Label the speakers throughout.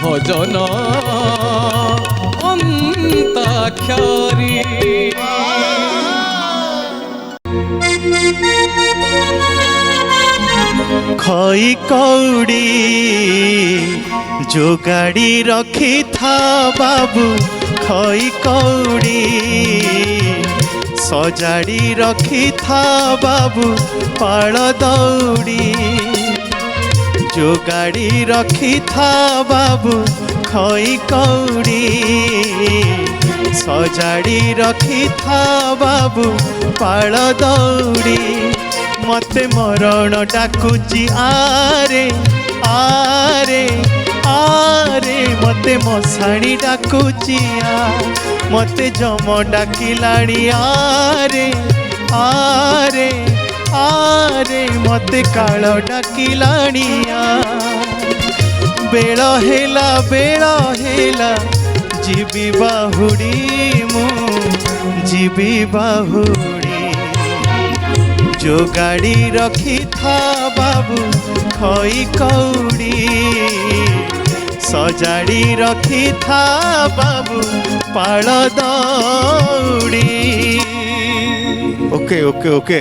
Speaker 1: ভজন অন্তাক্ষরী।
Speaker 2: খই কৌড়ি যোগাড়ি রখি থা বাবু, খই কৌড়ি সজাড়ি রখি থা বাবু, পাল দৌড়ি যোগাড়ি রখি থা বাবু, খই কৌড়ি সজাড়ি রখি থা বাবু, পাল দৌড়ি। মতে মরণ ডাকুচি আরে আরে আরে, মতে মশাণী ডাকুচি মতে যম ডাকিলাଣି আরে আরে আরে, মতে কাଳ ডাকিলাଣି বেଳ ହେଲା ଯିବି ବାହୁଡ଼ି ମୁଁ ଯିବି ବାହୁଡ଼ି। যোগাড়ি রখি থা বাবু, খই কৌড়ি সজাড়ি রখি থা বাবু, পাল দৌড়ি।
Speaker 3: ওকে ওকে ওকে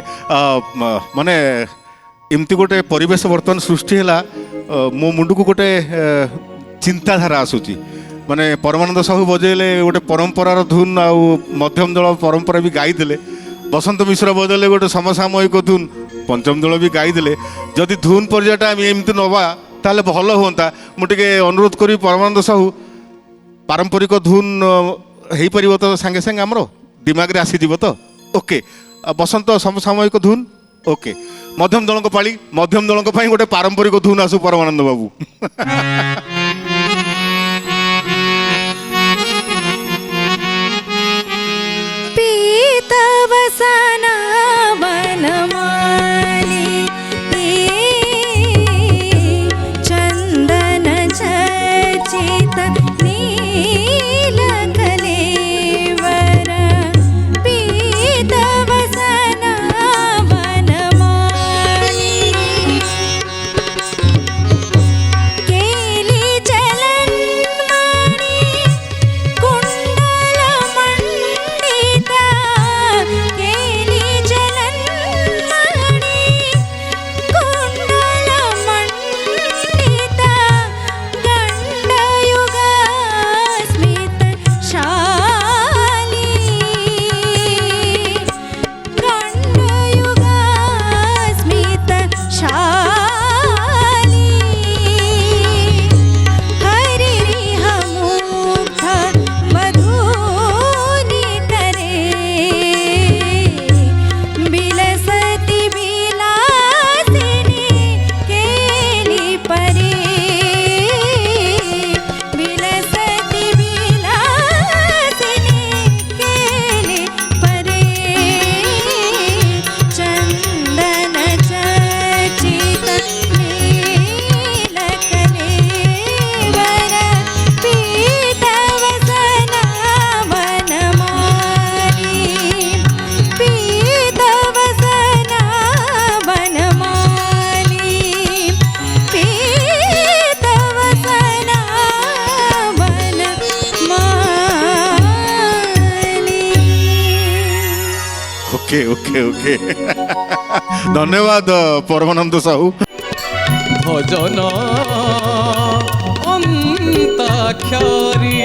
Speaker 3: মানে এমতি গোটে পরিবেশ বর্তমান সৃষ্টি হলা, মো মুন্ডକୁ গোটে চিন্তাধারা আসুচি। মানে পরমানন্দ সাহু বজাইলে গোটে পরম্পরার ধুন, আউ মধ্যম দল পরম্পরা বি গাইদেলে। বসন্ত মিশ্র বজাইলে গোটে সমসাময়িক ধুন, পঞ্চম দল বি গাইদেলে। যদি ধুন পর্যায়টা আমি এমতি নবা তাহলে ভালো হুঁতা। মু টিকে অনুরোধ করি পরমানন্দ সাহু, পারম্পরিক ধুন হয়েপারিব তো সাଙ୍ଗে সাଙ୍ଗে আমার দিমাগরে আসিଯିବ তো? ওকে। বসন্ত সমসাময়িক ধুন ওকে। মধ্যম দলଙ୍କ পাଳି, মধ্যম দলଙ୍କ ପାଇଁ গোটে পারম্পরিক ধুন আসু পরমানন্দ বাবু। ওকে ওকে ওকে, ধন্যবাদ পরমানন্দ সাহু।
Speaker 1: ভজন অন্তাক্ষরী।